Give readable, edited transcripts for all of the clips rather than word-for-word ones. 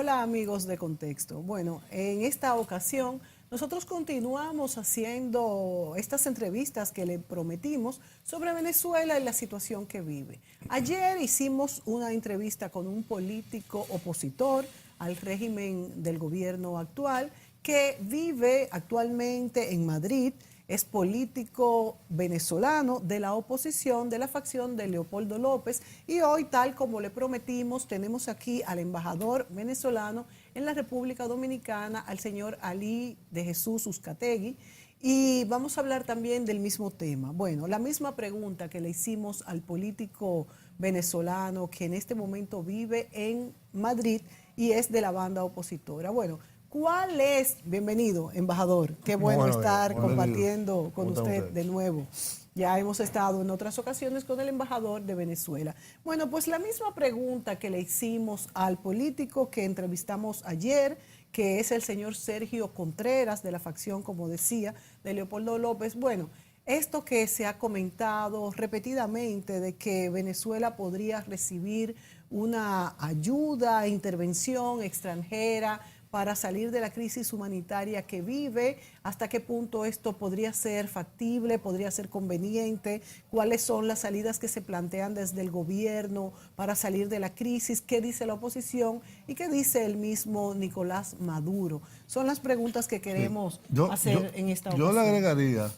Hola amigos de Contexto. Bueno, en esta ocasión nosotros continuamos haciendo estas entrevistas que le prometimos sobre Venezuela y la situación que vive. Ayer hicimos una entrevista con un político opositor al régimen del gobierno actual que vive actualmente en Madrid. Es político venezolano de la oposición, de la facción de Leopoldo López. Y hoy, tal como le prometimos, tenemos aquí al embajador venezolano en la República Dominicana, al señor Ali de Jesús Uzcategui. Y vamos a hablar también del mismo tema. Bueno, la misma pregunta que le hicimos al político venezolano que en este momento vive en Madrid y es de la banda opositora. Bueno, ¿cuál es? Bienvenido, embajador. Qué bueno estar compartiendo con usted de nuevo. Ya hemos estado en otras ocasiones con el embajador de Venezuela. Bueno, pues la misma pregunta que le hicimos al político que entrevistamos ayer, que es el señor Sergio Contreras, de la facción, como decía, de Leopoldo López. Bueno, esto que se ha comentado repetidamente de que Venezuela podría recibir una ayuda, intervención extranjera para salir de la crisis humanitaria que vive, hasta qué punto esto podría ser factible, podría ser conveniente, cuáles son las salidas que se plantean desde el gobierno para salir de la crisis, qué dice la oposición y qué dice el mismo Nicolás Maduro. Son las preguntas que queremos hacer en esta ocasión. Yo le agregaría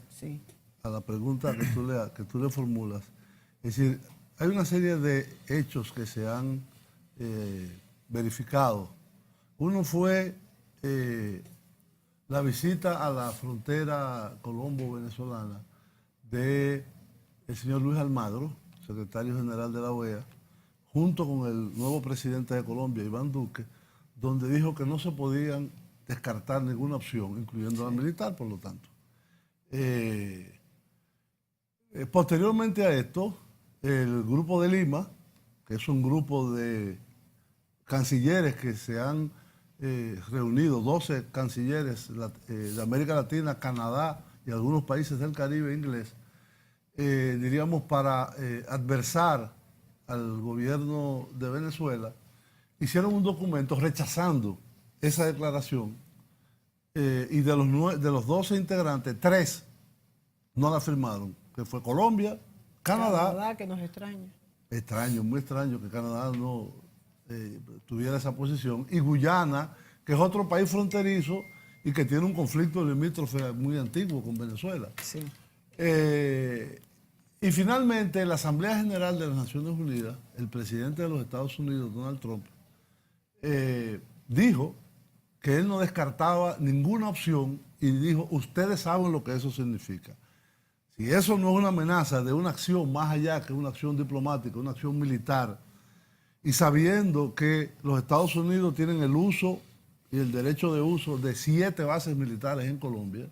a la pregunta que tú le formulas, es decir, hay una serie de hechos que se han verificado. Uno fue la visita a la frontera colombo-venezolana del señor Luis Almagro, secretario general de la OEA, junto con el nuevo presidente de Colombia, Iván Duque, donde dijo que no se podían descartar ninguna opción, incluyendo la militar, por lo tanto. Posteriormente a esto, el Grupo de Lima, que es un grupo de cancilleres que se han reunido, 12 cancilleres de América Latina, Canadá y algunos países del Caribe inglés, diríamos para adversar al gobierno de Venezuela, hicieron un documento rechazando esa declaración y de los 12 integrantes, 3 no la firmaron, que fue Colombia, Canadá, que nos extraña. Extraño, muy extraño que Canadá no tuviera esa posición, y Guyana, que es otro país fronterizo y que tiene un conflicto limítrofe muy antiguo con Venezuela. Sí. Y finalmente, en la Asamblea General de las Naciones Unidas, el presidente de los Estados Unidos, Donald Trump, dijo que él no descartaba ninguna opción y dijo, ustedes saben lo que eso significa. Si eso no es una amenaza de una acción más allá que una acción diplomática, una acción militar, y sabiendo que los Estados Unidos tienen el uso y el derecho de uso de 7 bases militares en Colombia,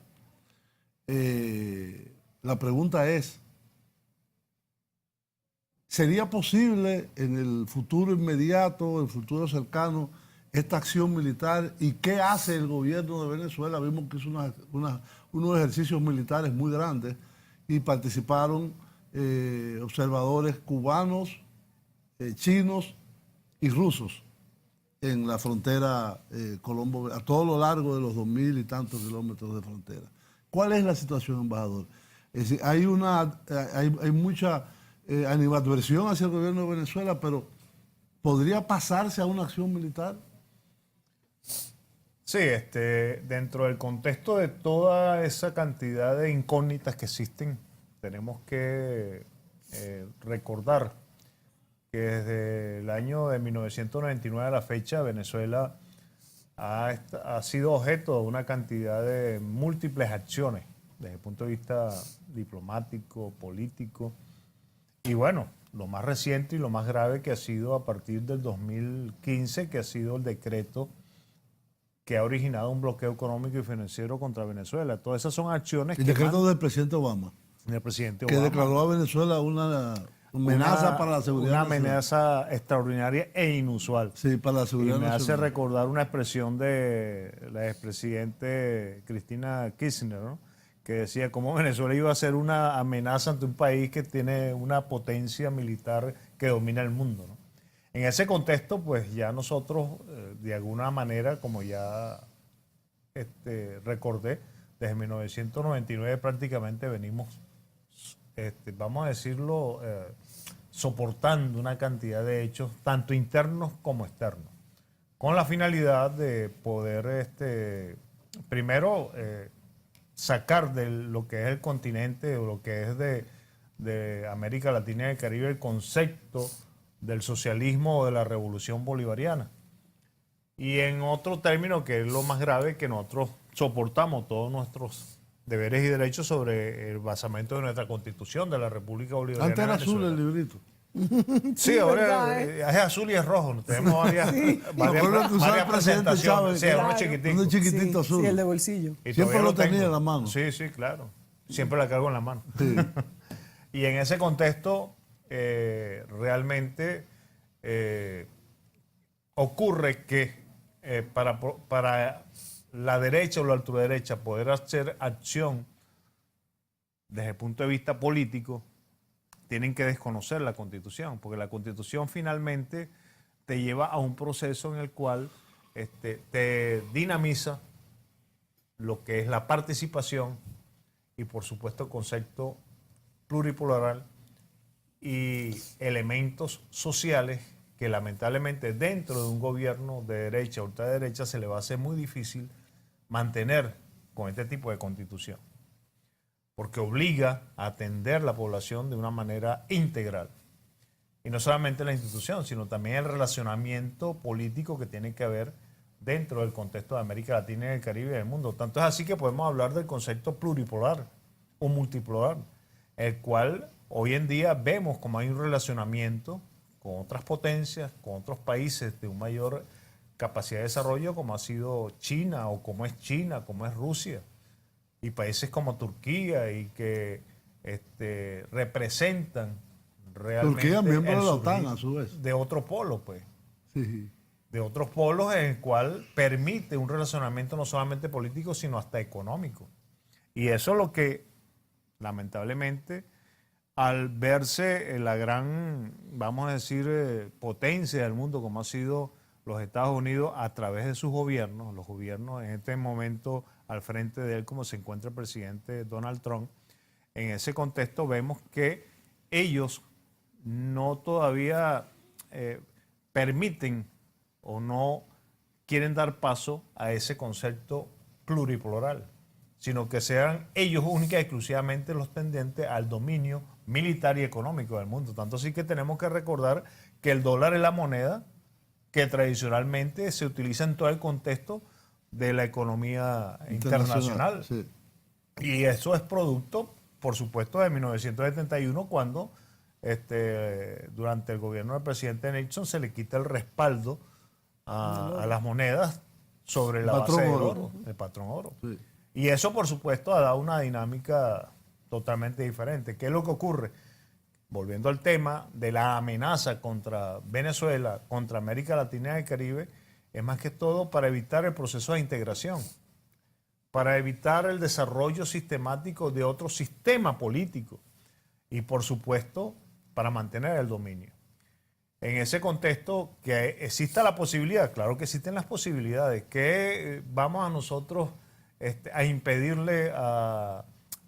la pregunta es, ¿sería posible en el futuro inmediato, en el futuro cercano, esta acción militar? ¿Y qué hace el gobierno de Venezuela? Vimos que hizo unos ejercicios militares muy grandes y participaron observadores cubanos, chinos y rusos en la frontera Colombo, a todo lo largo de los 2000 y tantos kilómetros de frontera. ¿Cuál es la situación, embajador? Es decir, hay mucha animadversión hacia el gobierno de Venezuela, pero ¿podría pasarse a una acción militar? Sí, dentro del contexto de toda esa cantidad de incógnitas que existen, tenemos que recordar que desde el año de 1999 a la fecha, Venezuela ha sido objeto de una cantidad de múltiples acciones desde el punto de vista diplomático, político, y bueno, lo más reciente y lo más grave que ha sido a partir del 2015, que ha sido el decreto que ha originado un bloqueo económico y financiero contra Venezuela. Todas esas son acciones el decreto del presidente Obama. Del presidente que Obama. declaró a Venezuela una amenaza para la seguridad nacional. Una amenaza extraordinaria e inusual. Sí, para la seguridad y me nacional. hace recordar una expresión de la expresidente Cristina Kirchner, ¿no? Que decía cómo Venezuela iba a ser una amenaza ante un país que tiene una potencia militar que domina el mundo, ¿no? En ese contexto, pues ya nosotros, de alguna manera, como ya recordé, desde 1999 prácticamente venimos, vamos a decirlo, soportando una cantidad de hechos, tanto internos como externos, con la finalidad de poder, primero, sacar de lo que es el continente o lo que es de América Latina y el Caribe el concepto del socialismo o de la revolución bolivariana. Y en otro término, que es lo más grave, que nosotros soportamos todos nuestros deberes y derechos sobre el basamento de nuestra Constitución de la República Bolivariana. Antes era de azul Venezuela. el librito. Sí, ahora verdad, es azul y es rojo. Tenemos varias, Recuerdo que usaba el presidente presentaciones. Chávez, Sí, es uno claro. chiquitico. Uno chiquitito Sí, azul. sí, el de bolsillo. Y Siempre todavía lo tenía tengo. en la mano. Sí, sí, claro. Siempre la cargo en la mano. Sí. Y en ese contexto, realmente ocurre que para la derecha o la ultraderecha poder hacer acción desde el punto de vista político, tienen que desconocer la Constitución, porque la Constitución finalmente te lleva a un proceso en el cual te dinamiza lo que es la participación y, por supuesto, el concepto pluripolar y elementos sociales que lamentablemente dentro de un gobierno de derecha o ultraderecha se le va a hacer muy difícil mantener con este tipo de constitución, porque obliga a atender la población de una manera integral. Y no solamente la institución, sino también el relacionamiento político que tiene que haber dentro del contexto de América Latina y el Caribe y del mundo. Tanto es así que podemos hablar del concepto pluripolar o multipolar, el cual hoy en día vemos como hay un relacionamiento con otras potencias, con otros países de una mayor capacidad de desarrollo, como ha sido China o como es Rusia, y países como Turquía, y que representan realmente Turquía, miembro el de la OTAN, surgir a su vez. de otro polo, pues. Sí. De otros polos en el cual permite un relacionamiento no solamente político, sino hasta económico. Y eso es lo que, lamentablemente, al verse la gran, vamos a decir, potencia del mundo, como ha sido los Estados Unidos a través de sus gobiernos, los gobiernos en este momento al frente de él, como se encuentra el presidente Donald Trump, en ese contexto vemos que ellos no todavía permiten o no quieren dar paso a ese concepto pluripolar, sino que sean ellos únicas y exclusivamente los tendientes al dominio militar y económico del mundo. Tanto así que tenemos que recordar que el dólar es la moneda que tradicionalmente se utiliza en todo el contexto de la economía internacional. Sí. Y eso es producto, por supuesto, de 1971, cuando durante el gobierno del presidente Nixon se le quita el respaldo a las monedas sobre la base del oro, el patrón oro. Sí. Y eso, por supuesto, ha dado una dinámica totalmente diferente. ¿Qué es lo que ocurre? Volviendo al tema de la amenaza contra Venezuela, contra América Latina y el Caribe, es más que todo para evitar el proceso de integración, para evitar el desarrollo sistemático de otro sistema político y, por supuesto, para mantener el dominio. En ese contexto, que exista la posibilidad, claro que existen las posibilidades, que vamos a nosotros a impedirle a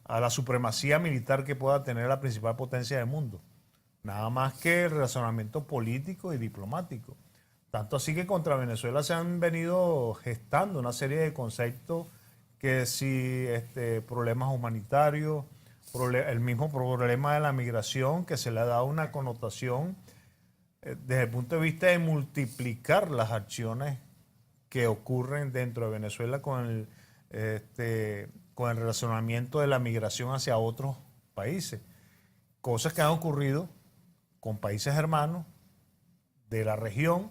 la supremacía militar que pueda tener la principal potencia del mundo. Nada más que el razonamiento político y diplomático. Tanto así que contra Venezuela se han venido gestando una serie de conceptos que si problemas humanitarios, el mismo problema de la migración, que se le ha dado una connotación desde el punto de vista de multiplicar las acciones que ocurren dentro de Venezuela con el relacionamiento de la migración hacia otros países. Cosas que han ocurrido con países hermanos de la región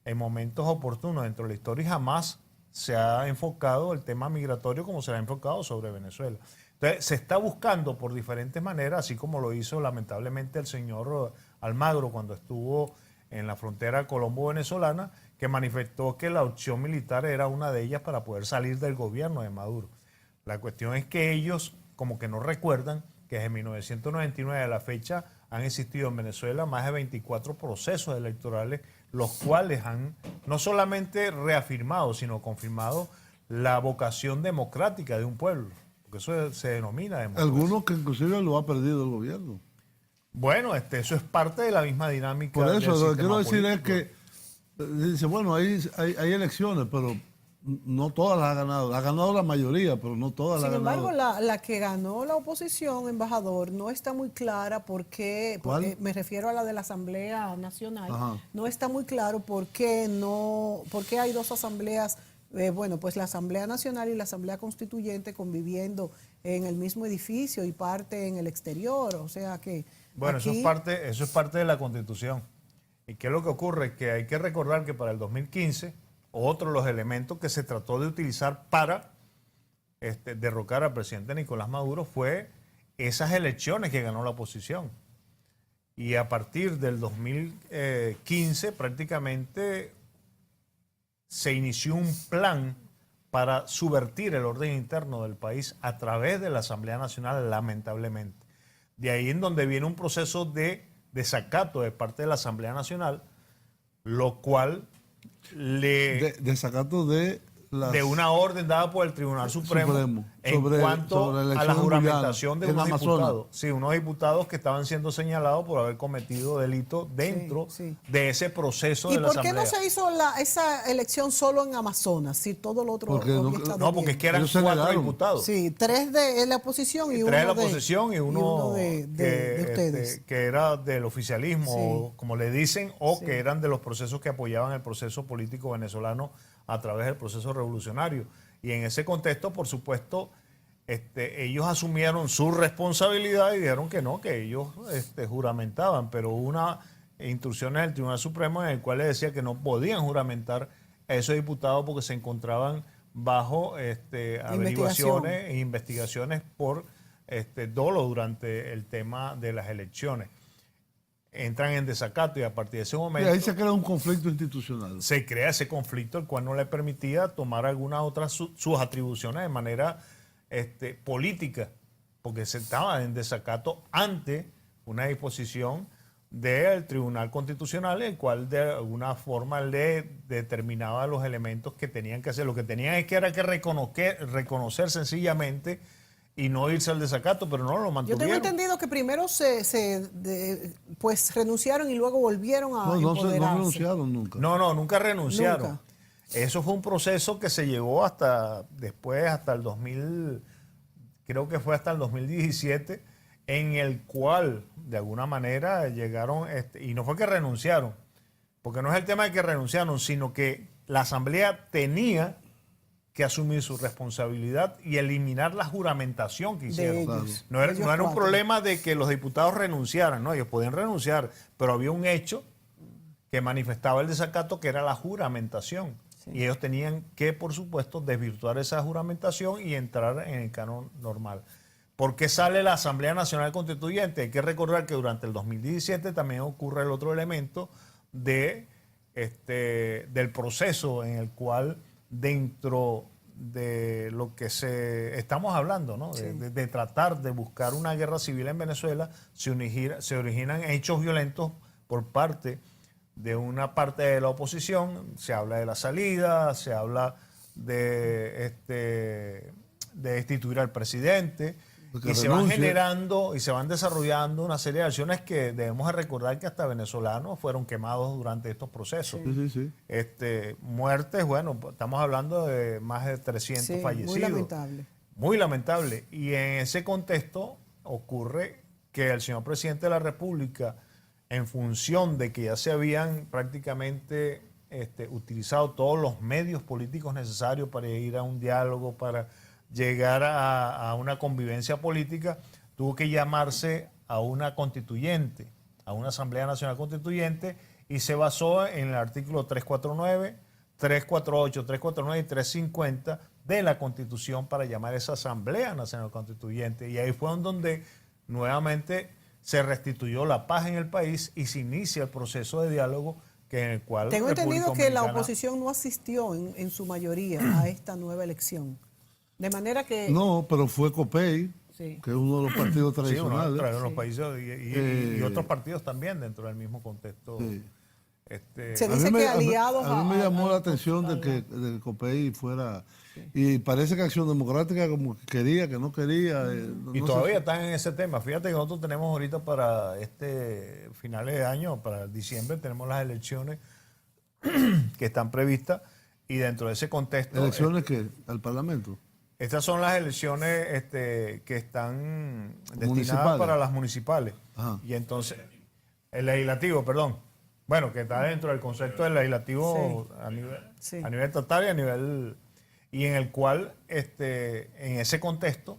en momentos oportunos dentro de la historia y jamás se ha enfocado el tema migratorio como se ha enfocado sobre Venezuela. Entonces, se está buscando por diferentes maneras, así como lo hizo lamentablemente el señor Almagro cuando estuvo en la frontera colombo-venezolana, que manifestó que la opción militar era una de ellas para poder salir del gobierno de Maduro. La cuestión es que ellos como que no recuerdan que desde 1999 a la fecha han existido en Venezuela más de 24 procesos electorales los cuales han no solamente reafirmado, sino confirmado la vocación democrática de un pueblo, porque eso se denomina democracia. Algunos que inclusive lo ha perdido el gobierno. Bueno, eso es parte de la misma dinámica. Por eso, del lo que quiero decir político. es que, dice, bueno, hay elecciones, pero no todas las ha ganado. Ha ganado la mayoría, pero no todas las ha Sin ganado. embargo, la que ganó la oposición, embajador, no está muy clara porque me refiero a la de la Asamblea Nacional, Ajá. no está muy claro por qué hay dos asambleas, bueno, pues la Asamblea Nacional y la Asamblea Constituyente conviviendo en el mismo edificio y parte en el exterior, o sea que Bueno, aquí, eso es parte de la Constitución. ¿Y qué es lo que ocurre? Que hay que recordar que para el 2015, otro de los elementos que se trató de utilizar para derrocar al presidente Nicolás Maduro fue esas elecciones que ganó la oposición. Y a partir del 2015 prácticamente se inició un plan para subvertir el orden interno del país a través de la Asamblea Nacional, lamentablemente. De ahí en donde viene un proceso de desacato de parte de la Asamblea Nacional, lo cual Desacato de una orden dada por el Tribunal Supremo en cuanto sobre la a la elección juramentación de en unos Amazonas. diputados. Sí, unos diputados que estaban siendo señalados por haber cometido delito dentro sí. de ese proceso ¿y de la por qué Asamblea. no se hizo esa elección solo en Amazonas, si todo lo otro Porque había estado No, porque bien? es que eran Ellos se 4 negaron. diputados. Sí, 3 de la oposición y 3 uno de la oposición y uno de ustedes. que era del oficialismo, Sí. o como le dicen, o Sí. que eran de los procesos que apoyaban el proceso político venezolano a través del proceso revolucionario. Y en ese contexto, por supuesto, ellos asumieron su responsabilidad y dijeron que no, que ellos juramentaban, pero hubo una instrucciones del Tribunal Supremo en el cual les decía que no podían juramentar a esos diputados porque se encontraban bajo averiguaciones e investigaciones por dolo durante el tema de las elecciones. Entran en desacato y a partir de ese Y momento ahí se crea un conflicto institucional. se crea ese conflicto, el cual no le permitía tomar algunas otras sus atribuciones de manera política, porque se estaba en desacato ante una disposición del Tribunal Constitucional, el cual de alguna forma le determinaba los elementos que tenían que hacer. Lo que tenían es que era que reconocer sencillamente y no irse al desacato, pero no lo Yo mantuvieron. tengo entendido que primero pues renunciaron y luego volvieron a No empoderarse. renunciaron nunca. No, nunca renunciaron. Nunca. Eso fue un proceso que se llevó hasta después, hasta el 2000, creo que fue hasta el 2017, en el cual de alguna manera llegaron, y no fue que renunciaron, porque no es el tema de que renunciaron, sino que la Asamblea tenía que asumir su responsabilidad y eliminar la juramentación que hicieron. ellos. No era Ellos un 4. problema de que los diputados renunciaran, no, ellos podían renunciar, pero había un hecho que manifestaba el desacato, que era la juramentación. Sí. Y ellos tenían que, por supuesto, desvirtuar esa juramentación y entrar en el canon normal. ¿Por qué sale la Asamblea Nacional Constituyente? Hay que recordar que durante el 2017 también ocurre el otro elemento del proceso en el cual dentro de lo que estamos hablando, ¿no? Sí. de tratar de buscar una guerra civil en Venezuela, se originan hechos violentos por parte de una parte de la oposición. Se habla de la salida, se habla de destituir al presidente, Porque y se van renuncia. generando y se van desarrollando una serie de acciones que debemos de recordar que hasta venezolanos fueron quemados durante estos procesos. Sí. Muertes, bueno, estamos hablando de más de 300 Sí, fallecidos. muy lamentable. Muy lamentable. Y en ese contexto ocurre que el señor presidente de la República, en función de que ya se habían prácticamente utilizado todos los medios políticos necesarios para ir a un diálogo, para llegar a una convivencia política, tuvo que llamarse a una constituyente, a una Asamblea Nacional Constituyente, y se basó en el artículo 349, 348, 349 y 350 de la Constitución para llamar a esa Asamblea Nacional Constituyente. Y ahí fue en donde nuevamente se restituyó la paz en el país y se inicia el proceso de diálogo en el cual Tengo entendido República que la Dominicana- oposición no asistió en su mayoría a esta nueva elección. De manera que... No, pero fue COPEI, Sí. que es uno de los partidos Sí, uno tradicionales. trae los países y otros partidos también dentro del mismo contexto Sí. Se A mí dice que aliados a mí me llamó la atención a- de que COPEI fuera, y parece que Acción Democrática como que quería, que no quería. Y no sé todavía si- están en ese tema. Fíjate que nosotros tenemos ahorita para finales de año, para diciembre, tenemos las elecciones que están previstas y dentro de ese contexto, elecciones que al Parlamento. estas son las elecciones que están destinadas Municipales. para las municipales. Ajá. Y entonces, el legislativo, perdón. Bueno, que está dentro del concepto del legislativo Sí. a nivel estatal y a nivel... Y en el cual, en ese contexto,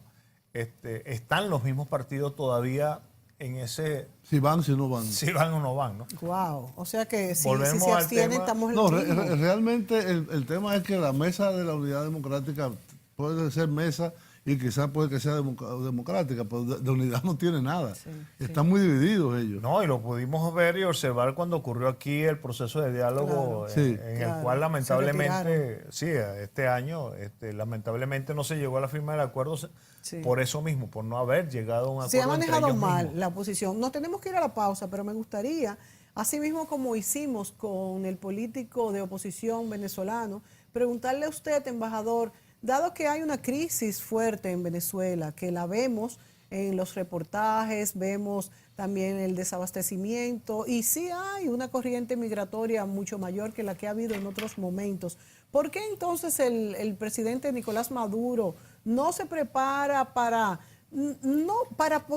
están los mismos partidos todavía en ese... Si van, si no van. Si van o no van, ¿no? Wow, o sea que si Volvemos se al abstienen tema. estamos en No, lo mismo. realmente el tema es que la mesa de la Unidad Democrática puede ser mesa y quizás puede que sea democrática, pero de unidad no tiene nada. Están muy divididos ellos. No, y lo pudimos ver y observar cuando ocurrió aquí el proceso de diálogo, Claro. Sí. en Claro, el cual se lamentablemente, sí, este año, lamentablemente no se llegó a la firma del acuerdo Sí. por eso mismo, por no haber llegado a un acuerdo Se ha entre manejado ellos mal mismos. la oposición. Nos tenemos que ir a la pausa, pero me gustaría, así mismo como hicimos con el político de oposición venezolano, preguntarle a usted, embajador, dado que hay una crisis fuerte en Venezuela, que la vemos en los reportajes, vemos también el desabastecimiento y sí hay una corriente migratoria mucho mayor que la que ha habido en otros momentos. ¿Por qué entonces el presidente Nicolás Maduro no se prepara para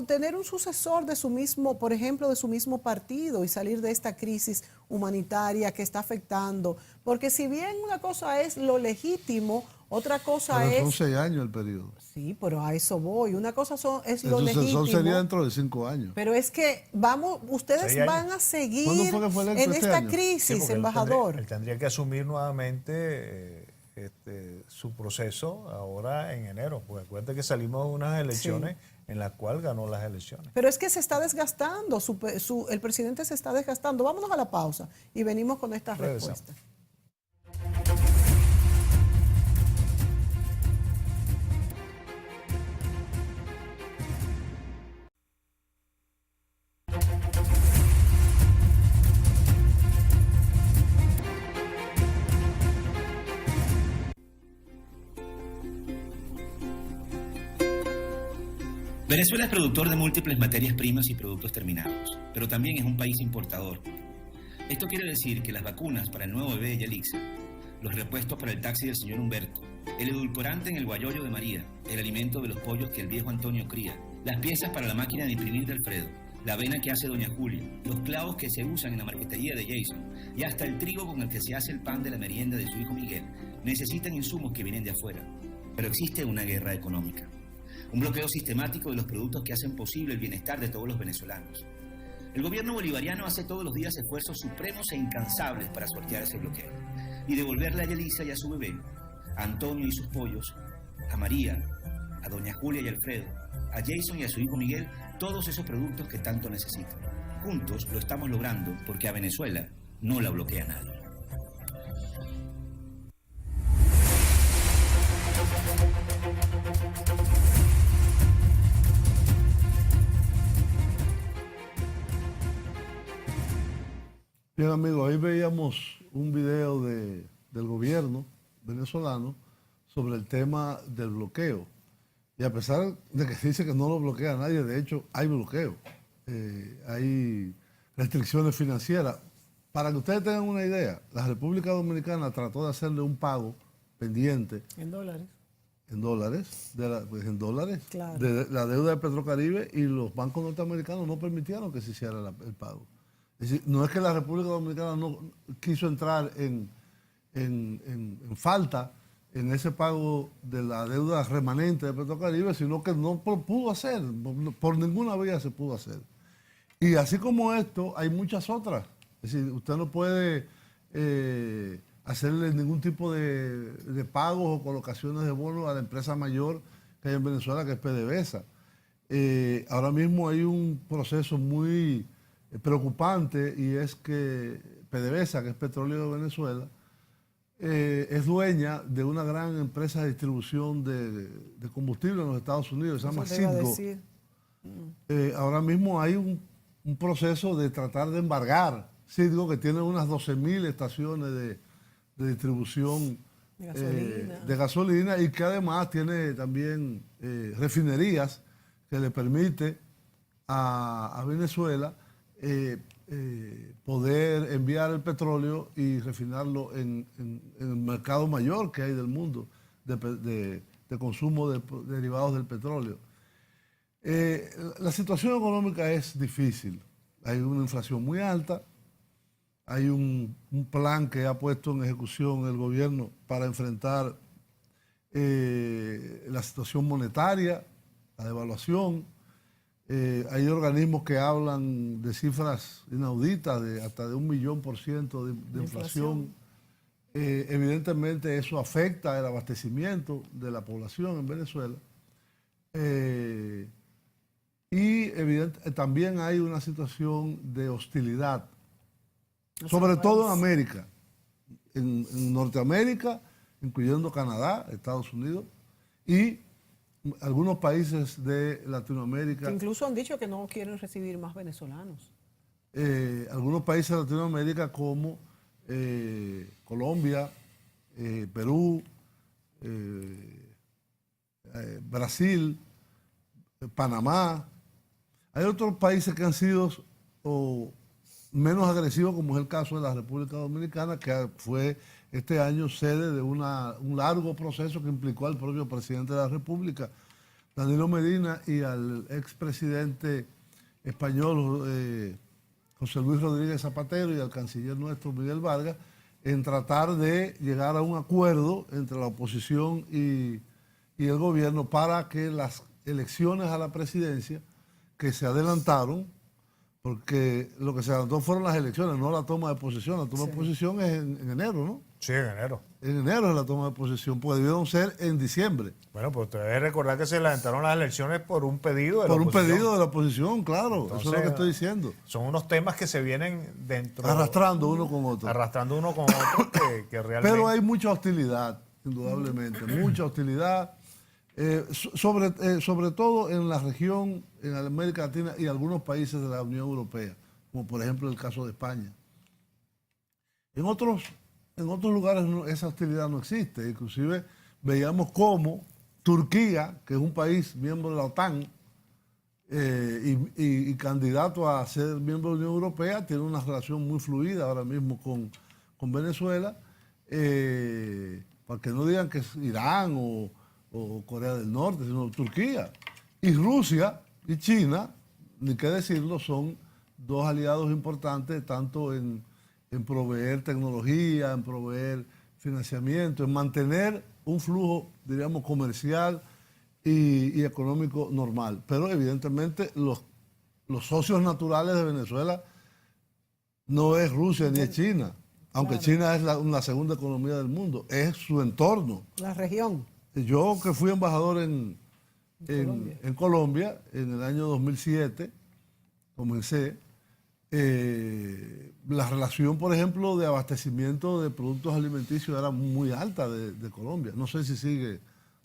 tener un sucesor de su mismo, por ejemplo, de su mismo partido y salir de esta crisis humanitaria que está afectando? Porque si bien una cosa es lo legítimo, otra cosa Pero es... son 6 años el periodo. Sí, pero a eso voy. Una cosa es lo Entonces, legítimo. sería dentro de 5 años. Pero es que ustedes 6 años. van a seguir ¿Cuándo fue que fue electo en este esta año? Sí, crisis, porque embajador. Él tendría que asumir nuevamente su proceso ahora en enero, porque acuérdate que salimos de unas elecciones en las cuales ganó las elecciones. Pero es que se está desgastando, el presidente se está desgastando. Vámonos a la pausa y venimos con esta Regresamos. respuesta. Venezuela es productor de múltiples materias primas y productos terminados, pero también es un país importador. Esto quiere decir que las vacunas para el nuevo bebé de Yalixa, los repuestos para el taxi del señor Humberto, el edulcorante en el guayollo de María, el alimento de los pollos que el viejo Antonio cría, las piezas para la máquina de imprimir de Alfredo, la avena que hace doña Julia, los clavos que se usan en la marquetería de Jason y hasta el trigo con el que se hace el pan de la merienda de su hijo Miguel necesitan insumos que vienen de afuera. Pero existe una guerra económica. Un bloqueo sistemático de los productos que hacen posible el bienestar de todos los venezolanos. El gobierno bolivariano hace todos los días esfuerzos supremos e incansables para sortear ese bloqueo y devolverle a Yelisa y a su bebé, a Antonio y sus pollos, a María, a doña Julia y Alfredo, a Jason y a su hijo Miguel, todos esos productos que tanto necesitan. Juntos lo estamos logrando porque a Venezuela no la bloquea nadie. Bien, amigos, ahí veíamos un video del gobierno venezolano sobre el tema del bloqueo. Y a pesar de que dice que no lo bloquea nadie, de hecho hay bloqueo. Hay restricciones financieras. Para que ustedes tengan una idea, la República Dominicana trató de hacerle un pago pendiente En dólares. en dólares, Claro. de la deuda de Petrocaribe, y los bancos norteamericanos no permitieron que se hiciera el pago. Es decir, no es que la República Dominicana no quiso entrar en falta en ese pago de la deuda remanente de Petrocaribe, sino que no pudo hacer, por ninguna vía se pudo hacer. Y así como esto, hay muchas otras. Es decir, usted no puede hacerle ningún tipo de pagos o colocaciones de bonos a la empresa mayor que hay en Venezuela, que es PDVSA. Ahora mismo hay un proceso muy preocupante, y es que PDVSA, que es Petróleo de Venezuela, es dueña de una gran empresa de distribución de combustible en los Estados Unidos, se llama Eso te iba a Citgo. decir. Ahora mismo hay un proceso de tratar de embargar Citgo, que tiene unas 12.000 estaciones de distribución de gasolina y que además tiene también refinerías que le permite a Venezuela poder enviar el petróleo y refinarlo en el mercado mayor que hay del mundo de consumo de derivados del petróleo. La situación económica es difícil. Hay una inflación muy alta, hay un plan que ha puesto en ejecución el gobierno para enfrentar la situación monetaria, la devaluación. Hay organismos que hablan de cifras inauditas, hasta de 1.000.000% de inflación. Evidentemente eso afecta el abastecimiento de la población en Venezuela. Y también hay una situación de hostilidad, sobre todo en América, en Norteamérica, incluyendo Canadá, Estados Unidos y algunos países de Latinoamérica. Que incluso han dicho que no quieren recibir más venezolanos. Algunos países de Latinoamérica como Colombia, Perú, Brasil, Panamá. Hay otros países que han sido menos agresivos, como es el caso de la República Dominicana, que fue este año sede de un largo proceso que implicó al propio presidente de la República, Danilo Medina, y al expresidente español José Luis Rodríguez Zapatero y al canciller nuestro Miguel Vargas, en tratar de llegar a un acuerdo entre la oposición y el gobierno para que las elecciones a la presidencia que se adelantaron, porque lo que se adelantó fueron las elecciones, no la toma de posesión. La toma de posesión es en enero, ¿no? Sí, en enero. En enero es la toma de posesión, porque debieron ser en diciembre. Bueno, pues usted debe recordar que se adelantaron las elecciones por un pedido de la oposición. Por un pedido de la oposición, claro. Entonces, eso es lo que estoy diciendo. Son unos temas que se vienen dentro... Arrastrando uno con otro. Arrastrando uno con otro que realmente... Pero hay mucha hostilidad, indudablemente, mucha hostilidad. Sobre todo en la región, en América Latina y algunos países de la Unión Europea, como por ejemplo el caso de España. En otros lugares esa hostilidad no existe. Inclusive veíamos cómo Turquía, que es un país miembro de la OTAN y candidato a ser miembro de la Unión Europea, tiene una relación muy fluida ahora mismo con Venezuela, para que no digan que es Irán o Corea del Norte, sino Turquía. Y Rusia y China, ni qué decirlo, son dos aliados importantes tanto en proveer tecnología, en proveer financiamiento, en mantener un flujo, diríamos, comercial y económico normal. Pero evidentemente los socios naturales de Venezuela no es Rusia ni es China, aunque China es la segunda economía del mundo, es su entorno. La región. Yo que fui embajador en Colombia en el año 2007, comencé, la relación, por ejemplo, de abastecimiento de productos alimenticios era muy alta de Colombia. No sé si sigue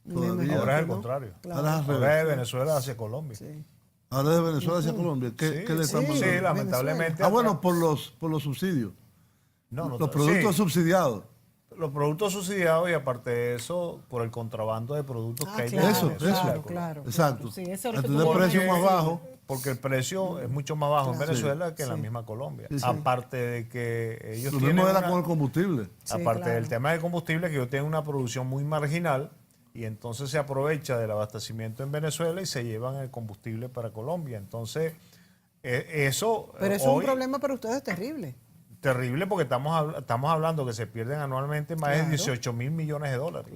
todavía. Ahora es el contrario. Claro. Ahora es de Venezuela hacia Colombia. Sí. Ahora es de Venezuela hacia Colombia. ¿Qué le están mandando? Sí, lamentablemente. Bueno, por los subsidios. No, los productos subsidiados. Los productos subsidiados y aparte de eso, por el contrabando de productos que hay de Venezuela. Claro. Exacto. Sí, eso es a lo que tener precios más bajos. Porque el precio es mucho más bajo en Venezuela que en la misma Colombia. Sí, sí. Aparte de que ellos Lo tienen mismo era con el combustible. Aparte del tema del combustible, que ellos tienen una producción muy marginal y entonces se aprovecha del abastecimiento en Venezuela y se llevan el combustible para Colombia. Entonces, eso... Pero eso es un problema para ustedes terrible. Terrible, porque estamos hablando que se pierden anualmente más de 18.000 millones de dólares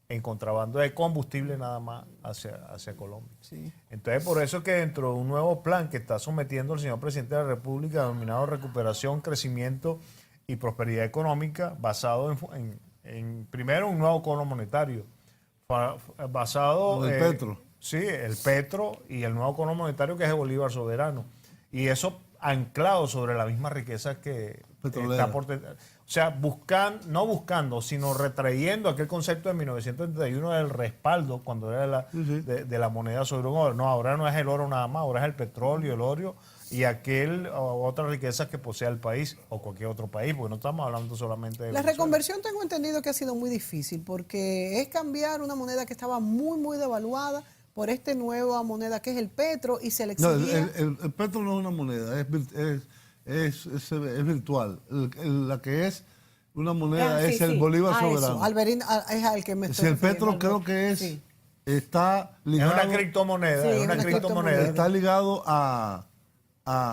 en contrabando de combustible nada más hacia Colombia. Sí. Entonces, por eso es que dentro de un nuevo plan que está sometiendo el señor presidente de la República, denominado Recuperación, Crecimiento y Prosperidad Económica, basado en primero, un nuevo cono monetario, basado en el petro. Sí, el petro y el nuevo cono monetario, que es el Bolívar soberano. Y eso anclado sobre la misma riqueza que está por... O sea, no buscando, sino retrayendo aquel concepto de 1931 del respaldo, cuando era de la moneda sobre un oro. No, ahora no es el oro nada más, ahora es el petróleo, el oro y aquel o otras riquezas que posea el país o cualquier otro país, porque no estamos hablando solamente de La Venezuela. reconversión tengo entendido que ha sido muy difícil porque es cambiar una moneda que estaba muy devaluada por esta nueva moneda que es el petro y se le No, exigía... el petro no es una moneda, es virtual. La que es una moneda es el bolívar soberano. Eso, Alberín, es al que me Si estoy el refiriendo, petro creo Albert. que es, Sí. está Es ligado... una criptomoneda, Sí, es es una una criptomoneda. Está ligado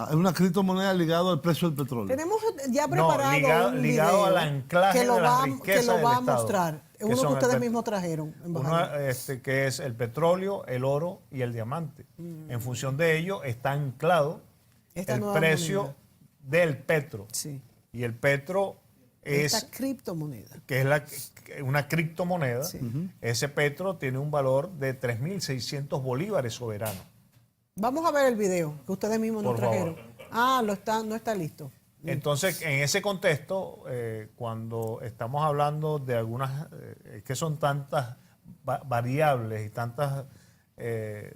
es una criptomoneda ligado al precio del petróleo. Tenemos ya No, preparado un ligado video al anclaje que lo de la va, riqueza que lo del va a Estado, mostrar. que Uno son que el ustedes pet- mismos trajeron, Uno, embajador. que es el petróleo, el oro y el diamante. En función de ello está anclado Esta el nueva precio moneda. del petro. Sí. Y el petro Esta es, criptomoneda. que es una criptomoneda. Sí. Ese petro tiene un valor de 3.600 bolívares soberanos. Vamos a ver el video que ustedes mismos nos Por favor. trajeron. No está listo. Entonces, en ese contexto, cuando estamos hablando de algunas, que son tantas variables y tantas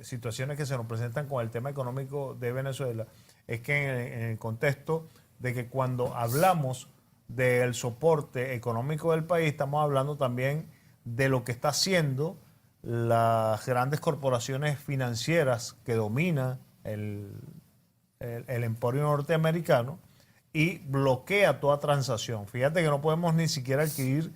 situaciones que se nos presentan con el tema económico de Venezuela, es que en el contexto de que cuando hablamos del soporte económico del país, estamos hablando también de lo que está haciendo las grandes corporaciones financieras que dominan el emporio norteamericano y bloquea toda transacción. Fíjate que no podemos ni siquiera adquirir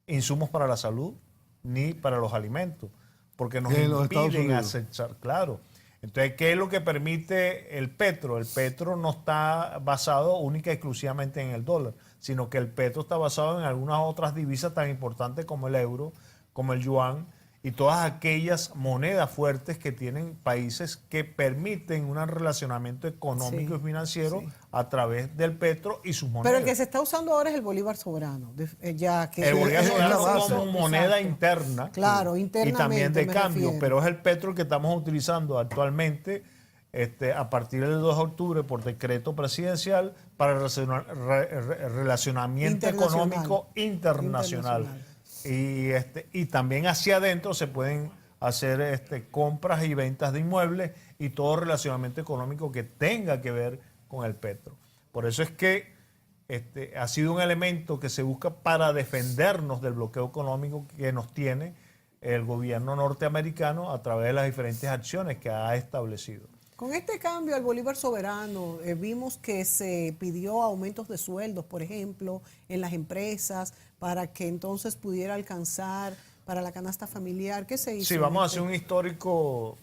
insumos para la salud ni para los alimentos, porque nos En los Estados impiden Unidos. accesar, claro. Entonces, ¿qué es lo que permite el petro? El petro no está basado única y exclusivamente en el dólar, sino que el petro está basado en algunas otras divisas tan importantes como el euro, como el yuan, y todas aquellas monedas fuertes que tienen países que permiten un relacionamiento económico Sí, y financiero sí. a través del petro y sus monedas. Pero el que se está usando ahora es el bolívar soberano. Ya que El bolívar es soberano la base. como moneda Exacto. interna, Claro, y también internamente de me cambio, refiero. pero es el petro el que estamos utilizando actualmente a partir del 2 de octubre por decreto presidencial para el relacionamiento Internacional. económico internacional. Y también hacia adentro se pueden hacer compras y ventas de inmuebles y todo relacionamiento económico que tenga que ver con el petro. Por eso es que ha sido un elemento que se busca para defendernos del bloqueo económico que nos tiene el gobierno norteamericano a través de las diferentes acciones que ha establecido. Con este cambio al bolívar soberano, vimos que se pidió aumentos de sueldos, por ejemplo, en las empresas, para que entonces pudiera alcanzar para la canasta familiar. ¿Qué se hizo? Sí, vamos a hacer un histórico.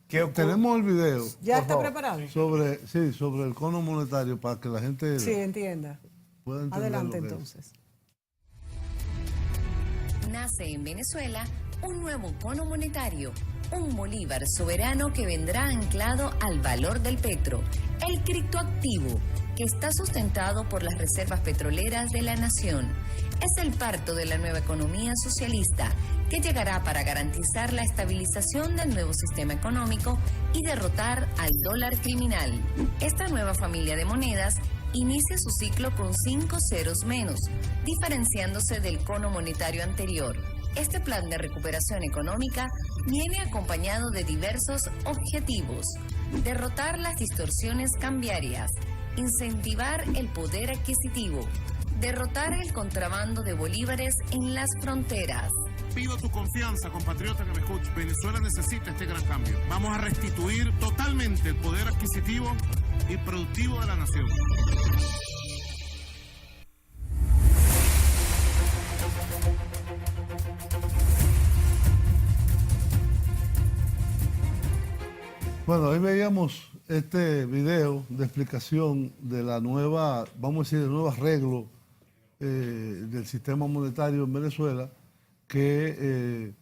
¿Qué ocurre? Tenemos el video ¿Ya por está favor. preparado? sobre el cono monetario para que la gente Sí, entienda. pueda entender Adelante lo que es. entonces. Nace en Venezuela un nuevo cono monetario, un bolívar soberano que vendrá anclado al valor del petro, el criptoactivo, que está sustentado por las reservas petroleras de la nación. Es el parto de la nueva economía socialista que llegará para garantizar la estabilización del nuevo sistema económico y derrotar al dólar criminal. Esta nueva familia de monedas inicia su ciclo con 5 ceros menos, diferenciándose del cono monetario anterior. Este plan de recuperación económica viene acompañado de diversos objetivos: derrotar las distorsiones cambiarias, incentivar el poder adquisitivo, derrotar el contrabando de bolívares en las fronteras. Pido tu confianza, compatriota que me escucha. Venezuela necesita este gran cambio. Vamos a restituir totalmente el poder adquisitivo y productivo de la nación. Bueno, ahí veíamos este video de explicación de la nueva, vamos a decir, el nuevo arreglo del sistema monetario en Venezuela que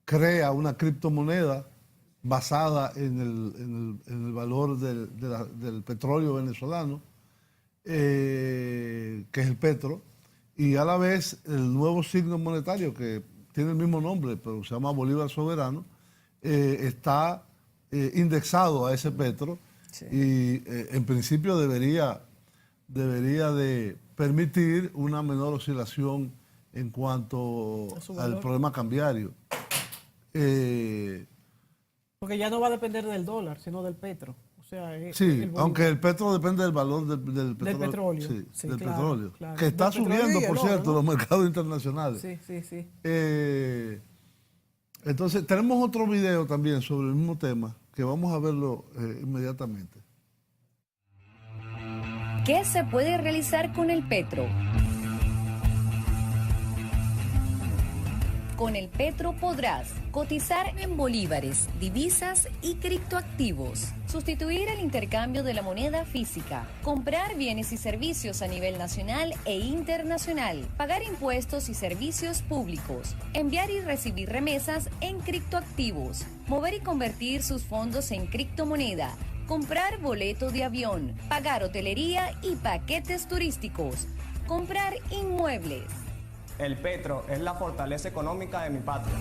crea una criptomoneda basada en el valor del petróleo venezolano, que es el petro, y a la vez el nuevo signo monetario que tiene el mismo nombre, pero se llama Bolívar Soberano, está indexado a ese petro. Sí. Y en principio debería de permitir una menor oscilación en cuanto A su al valor. problema cambiario. Porque ya no va a depender del dólar, sino del petro. sea, Sí, el bolívar. aunque el petro depende del valor del petróleo. Sí, Sí, del claro, petróleo. claro. Que está Del petróleo subiendo, y el por oro, cierto, ¿no? los mercados internacionales. Sí, sí, sí. Entonces, tenemos otro video también sobre el mismo tema, que vamos a verlo inmediatamente. ¿Qué se puede realizar con el petro? Con el petro podrás cotizar en bolívares, divisas y criptoactivos, sustituir el intercambio de la moneda física, comprar bienes y servicios a nivel nacional e internacional, pagar impuestos y servicios públicos, enviar y recibir remesas en criptoactivos, mover y convertir sus fondos en criptomoneda, comprar boleto de avión, pagar hotelería y paquetes turísticos, comprar inmuebles. El petro es la fortaleza económica de mi patria.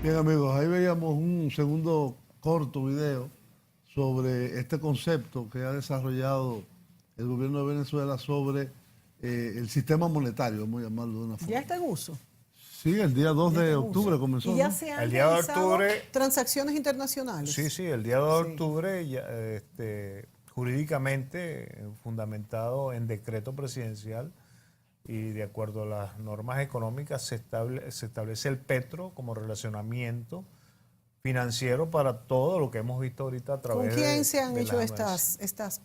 Bien, amigos, ahí veíamos un segundo corto video sobre este concepto que ha desarrollado el gobierno de Venezuela sobre el sistema monetario, vamos a llamarlo de una forma. Ya está en uso. Sí, el día 2 Ya de está en octubre uso. comenzó. Y ya ¿no? se han El día de realizado octubre- transacciones internacionales. Sí, el día de octubre, ya, jurídicamente fundamentado en decreto presidencial y de acuerdo a las normas económicas se establece el petro como relacionamiento financiero para todo lo que hemos visto ahorita a través ¿Con quién de- se han de hecho las estas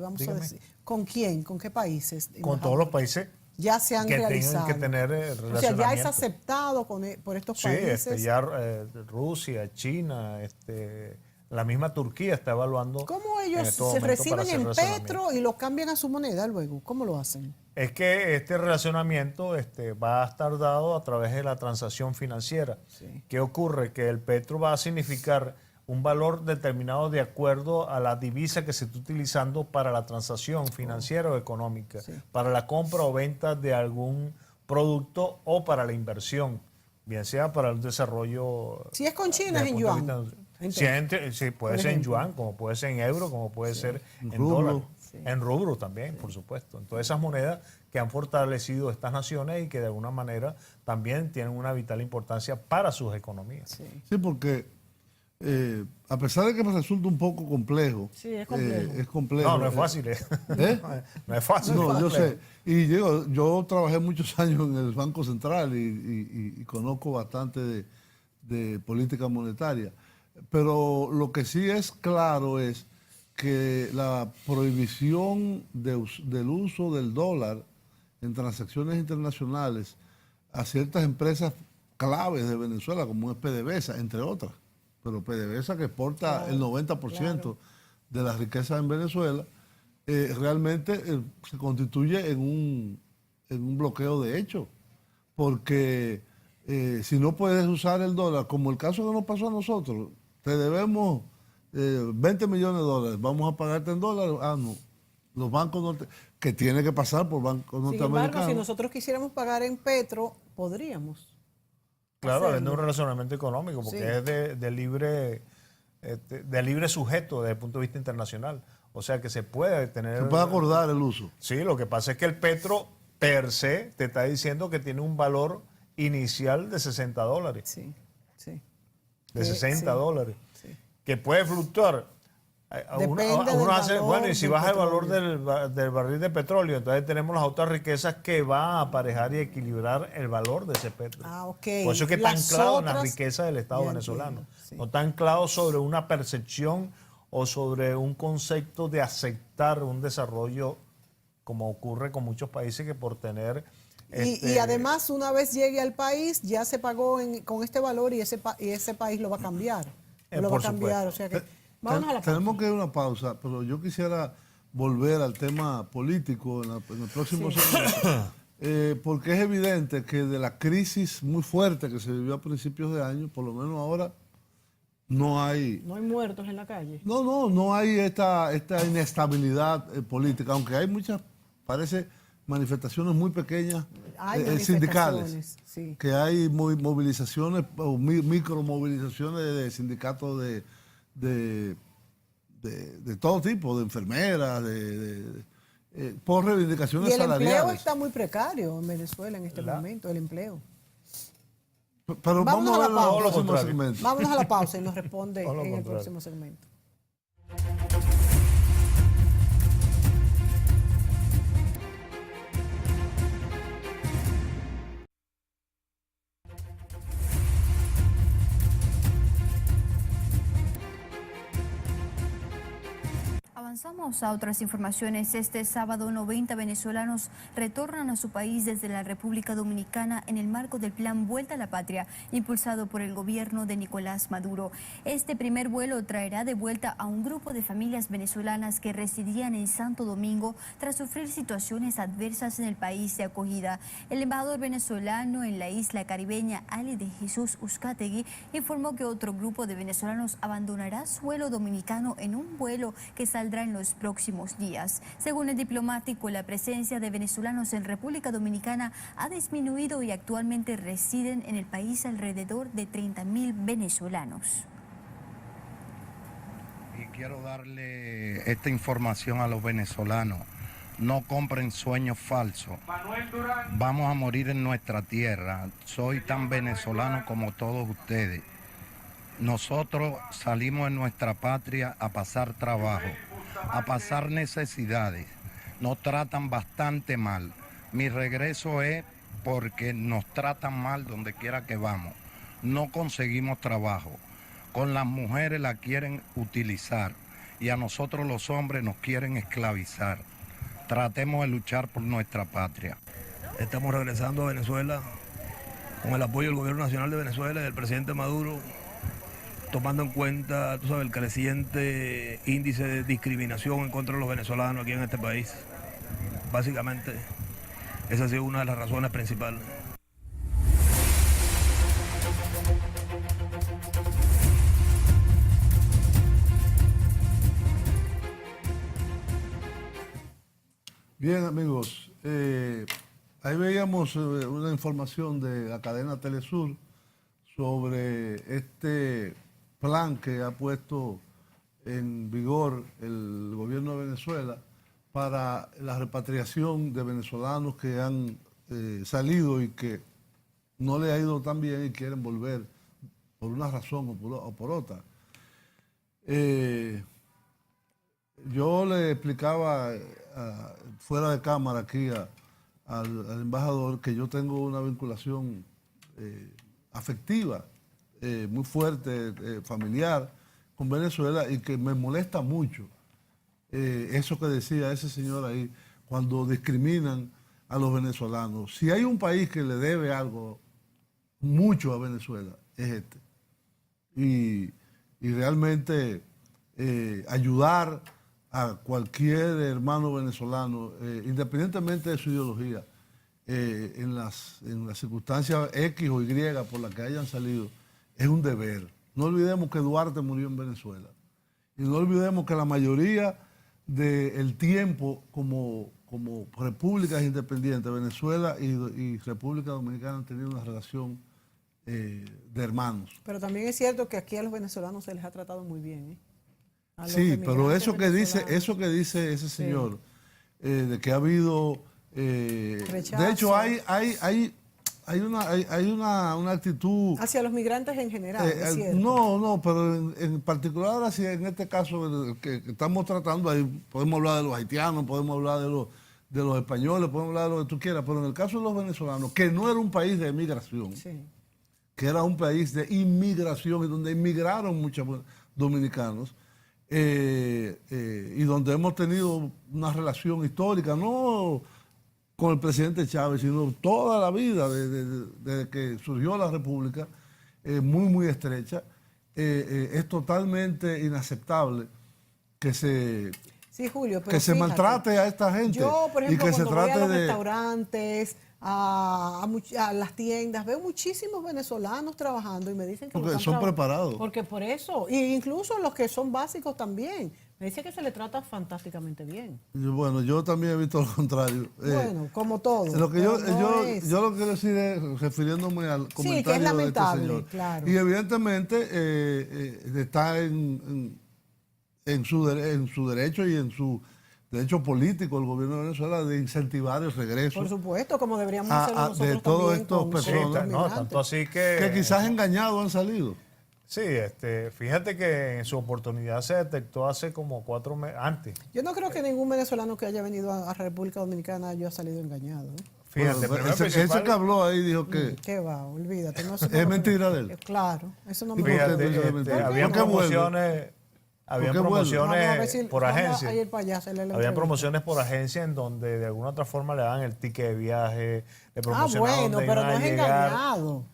vamos Dígame. a decir, ¿con quién? ¿Con qué países? con todos los países ya se han que realizado. tengan que tener O sea, ya es relacionamiento. aceptado por estos Sí, países. ya Rusia, China, la misma Turquía está evaluando. ¿Cómo en ellos estos se momentos reciben para hacer en relacionamiento. petro y lo cambian a su moneda luego? ¿Cómo lo hacen? Es que este relacionamiento va a estar dado a través de la transacción financiera. Sí. ¿Qué ocurre? Que el petro va a significar un valor determinado de acuerdo a la divisa que se está utilizando para la transacción financiera o económica, Sí. para la compra o venta de algún producto o para la inversión, bien sea para el desarrollo. Si es con China, desde es el en punto de yuan. vista- Entonces, Sí, puede por ser en ejemplo. yuan, como puede ser en euro, como puede ser en rublo. dólar. En rubro también, por supuesto. Entonces esas monedas que han fortalecido estas naciones y que de alguna manera también tienen una vital importancia para sus economías. Sí. Sí, porque a pesar de que me resulta un poco complejo, Sí, es complejo. es complejo. No, no es fácil. ¿Eh? No es fácil. No, yo complejo. sé. Y yo trabajé muchos años en el Banco Central y conozco bastante de política monetaria. Pero lo que sí es claro es que la prohibición del uso del dólar en transacciones internacionales a ciertas empresas claves de Venezuela, como es PDVSA, entre otras, pero PDVSA que exporta el 90% de las riquezas en Venezuela, realmente se constituye en un bloqueo de hecho, porque si no puedes usar el dólar, como el caso que nos pasó a nosotros, te debemos 20 millones de dólares, vamos a pagarte en dólares, no. Los bancos que tiene que pasar por bancos Sin embargo, norteamericanos. si nosotros quisiéramos pagar en petro, podríamos. Claro, hacerlo. es de un relacionamiento económico, porque Sí. es de libre sujeto desde el punto de vista internacional. O sea que se puede tener. Se puede acordar el uso. Sí, lo que pasa es que el petro per se te está diciendo que tiene un valor inicial de $60. Sí, sí. De $60, sí. que puede fluctuar. Depende Uno del hace, valor bueno, y si del baja el valor petróleo. del barril de petróleo, entonces tenemos las otras riquezas que van a aparejar y equilibrar el valor de ese petróleo. Ah, ok. Por eso es que está Las anclado en las otras- riquezas del Estado Ya venezolano. entiendo, sí. No está anclado sobre una percepción o sobre un concepto de aceptar un desarrollo como ocurre con muchos países que por tener... Y además, una vez llegue al país, ya se pagó con este valor y ese país lo va a cambiar. Lo va a por cambiar. supuesto. O sea que, vámonos a la pausa. Tenemos que ir a una pausa, pero yo quisiera volver al tema político en el próximo segmento, porque es evidente que de la crisis muy fuerte que se vivió a principios de año, por lo menos ahora no hay... No hay muertos en la calle. No hay esta inestabilidad política, aunque hay muchas, parece, manifestaciones muy pequeñas Hay sindicales, manifestaciones, sí. que hay movilizaciones o micromovilizaciones de sindicatos de todo tipo, de enfermeras, por Y reivindicaciones el empleo salariales. está muy precario en Venezuela en este momento, el empleo. Pero Vámonos vamos a a la ver pausa. los próximos contrario. segmentos. Vámonos a la pausa y nos responde Todo lo en el contrario. próximo segmento. Avanzamos a otras informaciones. Este sábado 90 venezolanos retornan a su país desde la República Dominicana en el marco del plan Vuelta a la Patria, impulsado por el gobierno de Nicolás Maduro. Este primer vuelo traerá de vuelta a un grupo de familias venezolanas que residían en Santo Domingo tras sufrir situaciones adversas en el país de acogida. El embajador venezolano en la isla caribeña, Ali de Jesús Uzcategui, informó que otro grupo de venezolanos abandonará suelo dominicano en un vuelo que saldrá en los próximos días. Según el diplomático, la presencia de venezolanos en República Dominicana ha disminuido y actualmente residen en el país alrededor de 30.000 venezolanos. Y quiero darle esta información a los venezolanos. No compren sueños falsos. Vamos a morir en nuestra tierra. Soy tan venezolano como todos ustedes. Nosotros salimos en nuestra patria a pasar trabajo, a pasar necesidades. Nos tratan bastante mal. Mi regreso es porque nos tratan mal donde quiera que vamos. No conseguimos trabajo. Con las mujeres la quieren utilizar y a nosotros los hombres nos quieren esclavizar. Tratemos de luchar por nuestra patria. Estamos regresando a Venezuela con el apoyo del Gobierno Nacional de Venezuela y del presidente Maduro, tomando en cuenta, tú sabes, el creciente índice de discriminación en contra de los venezolanos aquí en este país. Básicamente, esa ha sido una de las razones principales. Bien, amigos, ahí veíamos una información de la cadena Telesur sobre este plan que ha puesto en vigor el gobierno de Venezuela para la repatriación de venezolanos que han salido y que no les ha ido tan bien y quieren volver por una razón o por otra. Yo le explicaba fuera de cámara aquí al embajador que yo tengo una vinculación afectiva muy fuerte, familiar, con Venezuela y que me molesta mucho eso que decía ese señor ahí, cuando discriminan a los venezolanos. Si hay un país que le debe algo mucho a Venezuela, es este. Y realmente ayudar a cualquier hermano venezolano, independientemente de su ideología, en las circunstancias X o Y por las que hayan salido, es un deber. No olvidemos que Duarte murió en Venezuela. Y no olvidemos que la mayoría del tiempo como repúblicas independientes, Venezuela y República Dominicana han tenido una relación de hermanos. Pero también es cierto que aquí a los venezolanos se les ha tratado muy bien, ¿eh? Sí, pero eso que dice ese señor, de que ha habido rechazo. De hecho hay una actitud Hacia los migrantes en general, es cierto. no, pero en particular así en este caso que estamos tratando, ahí podemos hablar de los haitianos, podemos hablar de los españoles, podemos hablar de lo que tú quieras, pero en el caso de los venezolanos, que no era un país de emigración, Sí. que era un país de inmigración y donde inmigraron muchos dominicanos, y donde hemos tenido una relación histórica, no con el presidente Chávez, sino toda la vida, desde que surgió la República, muy estrecha. Es totalmente inaceptable que se, Sí, Julio, pero que se fíjate, maltrate a esta gente. Yo, por ejemplo, y que se cuando voy a trate los de... restaurantes, a las tiendas, veo muchísimos venezolanos trabajando y me dicen que Porque son preparados. Porque por eso, y incluso los que son básicos también, me dicen que se les trata fantásticamente bien. Bueno, yo también he visto lo contrario. Bueno, como todo. Lo que yo pero lo que quiero decir es, refiriéndome al Sí, que es comentario de este lamentable, señor. claro. Y evidentemente está en su derecho y en su de hecho político del gobierno de Venezuela de incentivar el regreso. Por supuesto, como deberíamos hacerlo nosotros de todos también estos con personas. No, tanto así que quizás engañados han salido. Sí, fíjate que en su oportunidad se detectó hace como 4 meses antes. Yo no creo que ningún venezolano que haya venido a República Dominicana haya salido engañado. Fíjate, Bueno, primero ese que habló ahí dijo que ¿Qué va? Olvídate. No, es mentira de él. Claro, eso no me fíjate, gusta. habían ¿Por qué vuelve? promociones, habían ¿Por qué vuelve? Vamos a ver promociones si- por vamos a agencia. ir para allá, hacerle la Habían entrevista. promociones por agencia en donde de alguna otra forma le daban el ticket de viaje, le promocionaban Bueno, dónde pero iban no a es llegar. engañado.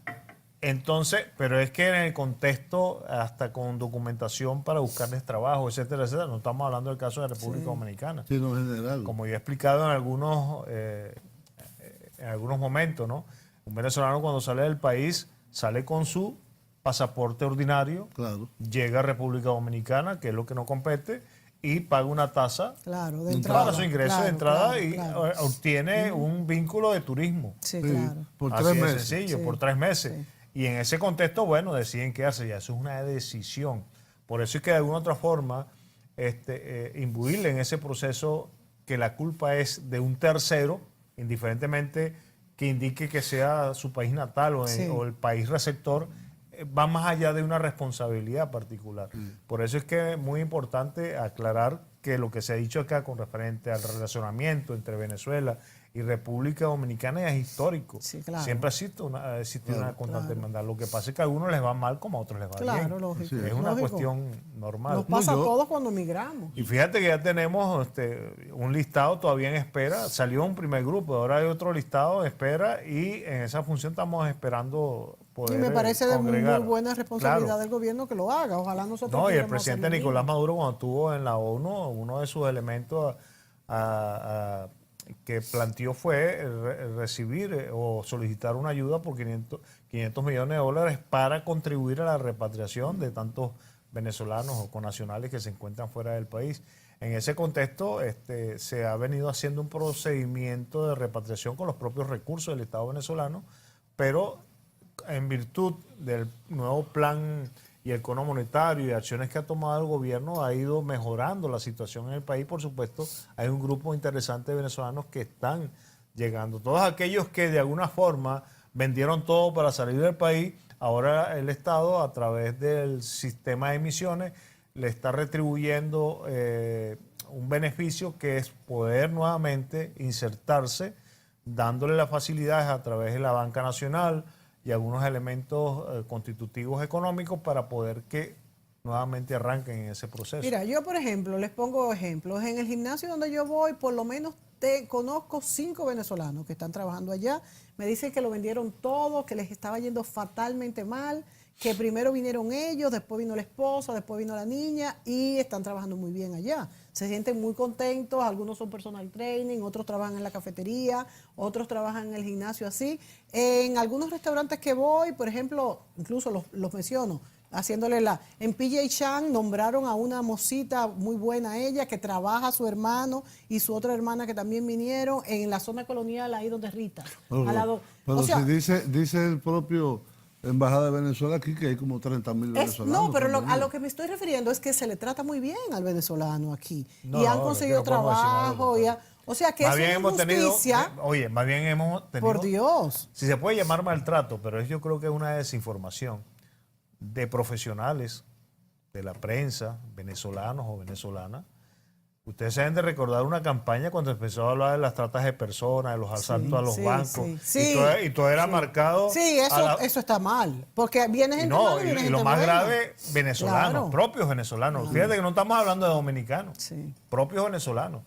Entonces, pero es que en el contexto, hasta con documentación para buscarles trabajo, etcétera, etcétera, no estamos hablando del caso de la República Dominicana. sino en general. Como yo he explicado en algunos momentos, ¿no? Un venezolano cuando sale del país sale con su pasaporte ordinario, Claro. llega a República Dominicana, que es lo que no compete, y paga una tasa Claro, de entrada. para su ingreso Claro, de entrada claro, y claro. obtiene un vínculo de turismo. Sí, Sí, claro. por Así 3 de meses. sencillo, Sí. por 3 meses. Sí. Y en ese contexto, bueno, deciden quedarse. Ya eso es una decisión. Por eso es que de alguna otra forma imbuirle en ese proceso que la culpa es de un tercero, indiferentemente que indique que sea su país natal o el país receptor, va más allá de una responsabilidad particular. Por eso es que es muy importante aclarar que lo que se ha dicho acá con referente al relacionamiento entre Venezuela y República Dominicana es histórico. Sí, claro. Siempre existe una constante hermandad. Lo que pasa es que a algunos les va mal como a otros les va bien. Claro, lógico. Es una Lógico. cuestión normal. Nos pasa yo- a todos cuando migramos. Y fíjate que ya tenemos un listado todavía en espera. Salió un primer grupo, ahora hay otro listado en espera y en esa función estamos esperando Y poder me parece de muy congregar. buena responsabilidad Claro. del gobierno que lo haga. Ojalá nosotros No, y el pudiéramos presidente hacer lo Nicolás mismo. Maduro cuando estuvo en la ONU, uno de sus elementos que planteó fue recibir o solicitar una ayuda por 500 millones de dólares para contribuir a la repatriación de tantos venezolanos o connacionales que se encuentran fuera del país. En ese contexto se ha venido haciendo un procedimiento de repatriación con los propios recursos del Estado venezolano, pero en virtud del nuevo plan y el cono monetario y acciones que ha tomado el gobierno ha ido mejorando la situación en el país. Por supuesto, hay un grupo interesante de venezolanos que están llegando. Todos aquellos que de alguna forma vendieron todo para salir del país, ahora el Estado a través del sistema de emisiones le está retribuyendo un beneficio que es poder nuevamente insertarse, dándole las facilidades a través de la Banca Nacional y algunos elementos constitutivos económicos para poder que nuevamente arranquen en ese proceso. Mira, yo por ejemplo, les pongo ejemplos. En el gimnasio donde yo voy, por lo menos conozco 5 venezolanos que están trabajando allá. Me dicen que lo vendieron todo, que les estaba yendo fatalmente mal, que primero vinieron ellos, después vino la esposa, después vino la niña y están trabajando muy bien allá. Se sienten muy contentos, algunos son personal training, otros trabajan en la cafetería, otros trabajan en el gimnasio así. En algunos restaurantes que voy, por ejemplo, incluso los menciono, haciéndole en PJ Chang nombraron a una mocita muy buena ella que trabaja su hermano y su otra hermana que también vinieron en la zona colonial ahí donde Rita. Pero, al lado. pero O sea, si dice el propio Embajada de Venezuela aquí que hay como 30,000 venezolanos. no, pero a también. lo que me estoy refiriendo es que se le trata muy bien al venezolano aquí. No, y han no, conseguido es que no podemos decir nada de lo trabajo. O sea, que Más es bien una hemos tenido, injusticia. más bien hemos tenido, Por Dios. si se puede llamar maltrato, pero yo creo que es una desinformación de profesionales de la prensa, venezolanos o venezolanas. Ustedes se deben de recordar una campaña cuando empezó a hablar de las tratas de personas, de los asaltos a los bancos, sí, y todo era marcado. Sí, eso está mal. Porque viene Y gente no, mala y viene y gente lo más buena. grave, venezolanos, Claro. propios venezolanos. Fíjate que no estamos hablando de dominicanos, Sí. propios venezolanos.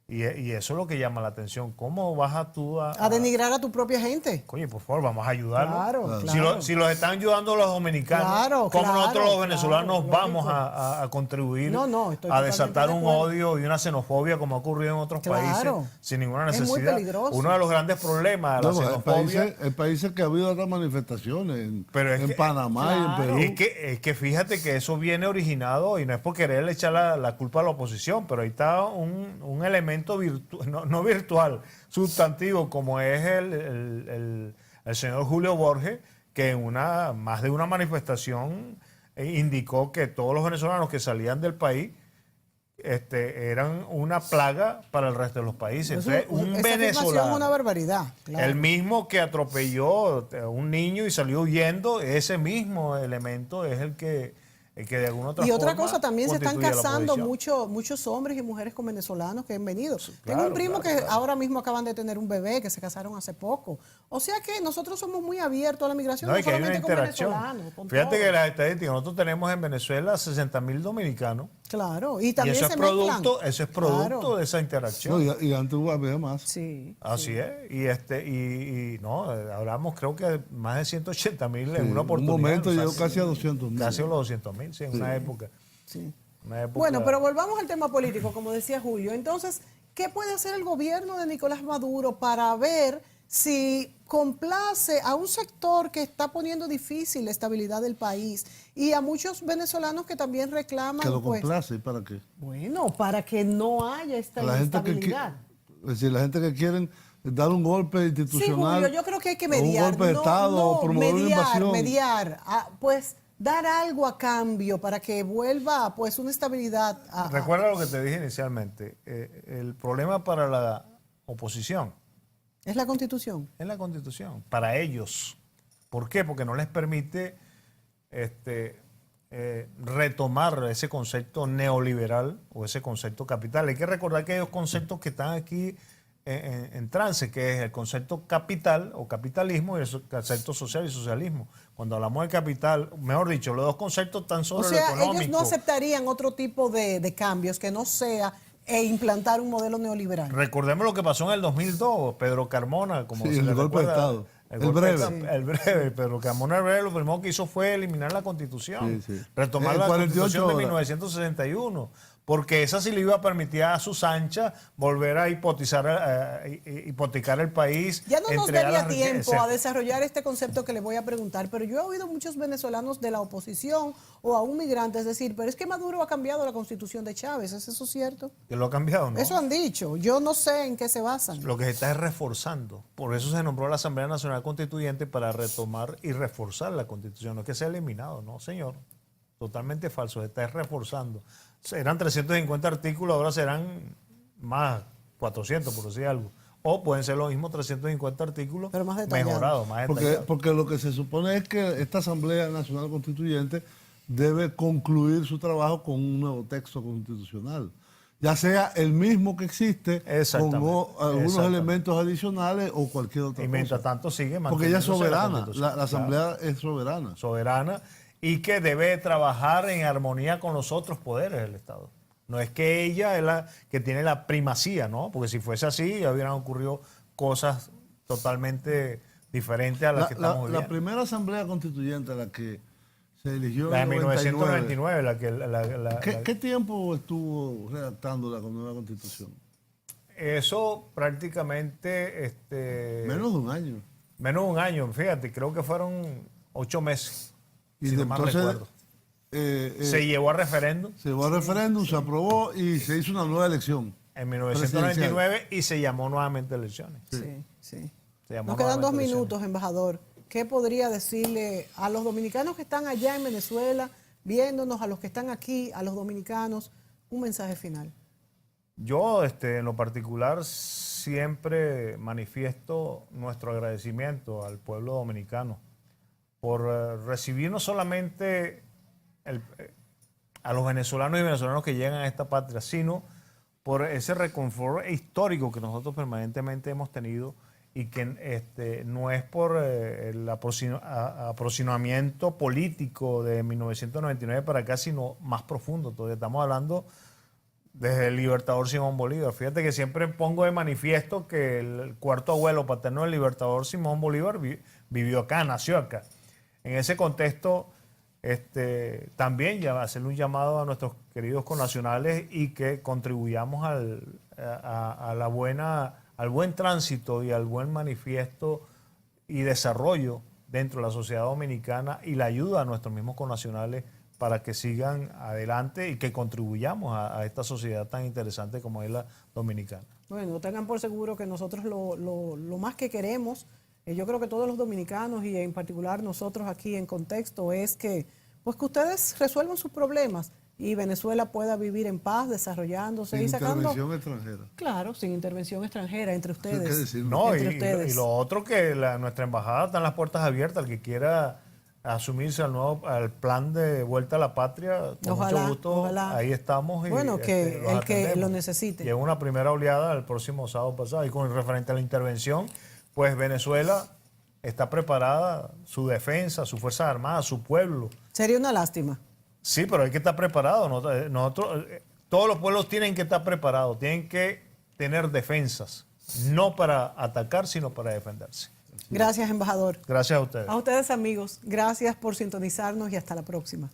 Y eso es lo que llama la atención. ¿Cómo vas tú A denigrar a tu propia gente. Coño, por favor, vamos a ayudarlos. Claro, Si, claro. si los están ayudando los dominicanos, Claro, ¿cómo claro, nosotros los claro, venezolanos vamos lógico. a contribuir No, estoy a desatar totalmente un de acuerdo. odio y una xenofobia como ha ocurrido en otros Claro. países sin ninguna Es muy necesidad? peligroso. Uno de los grandes problemas de la Luego, xenofobia... hay países que ha habido otras manifestaciones, en que- Panamá y en Perú. Es que fíjate que eso viene originado, y no es por querer echar la culpa a la oposición, pero ahí está un elemento no virtual, sustantivo, como es el señor Julio Borges, que en más de una manifestación indicó que todos los venezolanos que salían del país eran una plaga para el resto de los países. Entonces, un esa afirmación es venezolano, una barbaridad. Claro. el mismo que atropelló a un niño y salió huyendo, ese mismo elemento es el que de alguna otra Y forma otra cosa, también se están constituye la casando oposición. muchos hombres y mujeres con venezolanos que han venido. Tengo claro, un primo claro, que claro. ahora mismo acaban de tener un bebé, que se casaron hace poco. O sea que nosotros somos muy abiertos a la migración, No, no, y que hay una solamente con interacción. venezolanos. Con Fíjate todos. que las estadísticas, nosotros tenemos en Venezuela 60.000 dominicanos. Claro, y Y también eso se es mezclan. producto Claro. de esa interacción. No, y antes había más. Sí. Así es. Y no, hablamos creo que más de 180.000 en una Un oportunidad. momento O sea, llegó casi a 200.000. Casi a los 200.000, sí, en una época. Sí. Una época- Bueno, pero volvamos al tema político, como decía Julio. Entonces, ¿qué puede hacer el gobierno de Nicolás Maduro para ver si complace a un sector que está poniendo difícil la estabilidad del país y a muchos venezolanos que también reclaman? Que lo pues, complace, ¿para qué? bueno, para que no haya esta La gente que inestabilidad. es decir, la gente que quieren dar un golpe Sí, institucional. Julio, yo creo que hay que o mediar. un golpe de Estado, o promover una invasión. mediar, pues dar algo a cambio para que vuelva pues una estabilidad. Recuerda lo que te dije inicialmente. El problema para la oposición Es la Constitución. es la Constitución, para ellos. ¿Por qué? Porque no les permite retomar ese concepto neoliberal o ese concepto capital. Hay que recordar que hay dos conceptos que están aquí en trance, que es el concepto capital o capitalismo y el concepto social y socialismo. Cuando hablamos de capital, mejor dicho, los dos conceptos están O sobre sea, lo económico. ellos no aceptarían otro tipo de cambios que no sea implantar un modelo neoliberal. Recordemos lo que pasó en el 2002, Pedro Carmona, como Sí, se el le golpe de recuerda, Estado. El golpe de breve. Estado, el breve. Pedro Carmona el breve lo primero que hizo fue eliminar la Constitución, Sí, sí. retomar En la 48 Constitución de horas. 1961, porque esa sí le iba a permitir a sus anchas volver a hipotecar el país. Ya no nos entregar daría las tiempo riquezas. a desarrollar este concepto que le voy a preguntar, pero yo he oído muchos venezolanos de la oposición o aún migrantes decir, pero es que Maduro ha cambiado la Constitución de Chávez, ¿es eso cierto? Que lo ha cambiado, ¿no? Eso han dicho, yo no sé en qué se basan. Lo que se está es reforzando. Por eso se nombró la Asamblea Nacional Constituyente para retomar y reforzar la Constitución. No es que sea eliminado, no, señor. Totalmente falso. Se está reforzando. Eran 350 artículos, ahora serán más 400, por decir algo. O pueden ser los mismos 350 artículos, pero más detallados. mejorados, más detallados. Porque lo que se supone es que esta Asamblea Nacional Constituyente debe concluir su trabajo con un nuevo texto constitucional. Ya sea el mismo que existe, con algunos Exactamente. elementos adicionales o cualquier otra Y mientras cosa. tanto sigue Porque ella es manteniéndose la soberana, Constitución. la Asamblea Claro. es soberana. Soberana y que debe trabajar en armonía con los otros poderes del Estado. No es que ella es la que tiene la primacía, ¿no? Porque si fuese así, ya hubieran ocurrido cosas totalmente diferentes a las que estamos viviendo. La primera Asamblea Constituyente, la que se eligió La de en el 99, 1999, ¿Qué tiempo estuvo redactando la nueva Constitución? Eso prácticamente... Menos de un año. Menos de un año, fíjate, creo que fueron 8 meses, Y si no mal entonces, recuerdo. Se Se llevó a referéndum llevó a referéndum, se aprobó y se hizo una nueva elección. en 1999 y se llamó nuevamente elecciones. Sí, sí. Se llamó Nos quedan 2 nuevamente elecciones. minutos, embajador. ¿Qué podría decirle a los dominicanos que están allá en Venezuela, viéndonos, a los que están aquí, a los dominicanos, un mensaje final? Yo, en lo particular, siempre manifiesto nuestro agradecimiento al pueblo dominicano por recibir no solamente a los venezolanos y venezolanos que llegan a esta patria, sino por ese reconfort histórico que nosotros permanentemente hemos tenido y que no es por el aproximamiento político de 1999 para acá, sino más profundo. Todavía estamos hablando desde el libertador Simón Bolívar. Fíjate que siempre pongo de manifiesto que el cuarto abuelo paterno del libertador Simón Bolívar vivió acá, nació acá. En ese contexto, también ya hacerle un llamado a nuestros queridos connacionales y que contribuyamos al buen tránsito y al buen manifiesto y desarrollo dentro de la sociedad dominicana y la ayuda a nuestros mismos connacionales para que sigan adelante y que contribuyamos a esta sociedad tan interesante como es la dominicana. Bueno, tengan por seguro que nosotros lo más que queremos, yo creo que todos los dominicanos y en particular nosotros aquí en Contexto, es que, pues que ustedes resuelvan sus problemas, y Venezuela pueda vivir en paz, desarrollándose Sin y sacando... intervención extranjera. Claro, sin intervención extranjera entre ustedes. ¿Qué decir? No, Entre y ustedes. lo otro que nuestra embajada están las puertas abiertas, al que quiera asumirse al plan de vuelta a la patria, con Ojalá, mucho gusto, ojalá. ahí estamos. Y, Bueno, que los el que atendemos. lo necesite. Llegó una primera oleada el próximo sábado pasado, y con referente a la intervención, pues Venezuela está preparada, su defensa, sus Fuerzas Armadas, su pueblo. Sería una lástima. Sí, pero hay que estar preparado. Nosotros, todos los pueblos tienen que estar preparados, tienen que tener defensas, no para atacar, sino para defenderse. Gracias, embajador. Gracias a ustedes. A ustedes, amigos, gracias por sintonizarnos y hasta la próxima.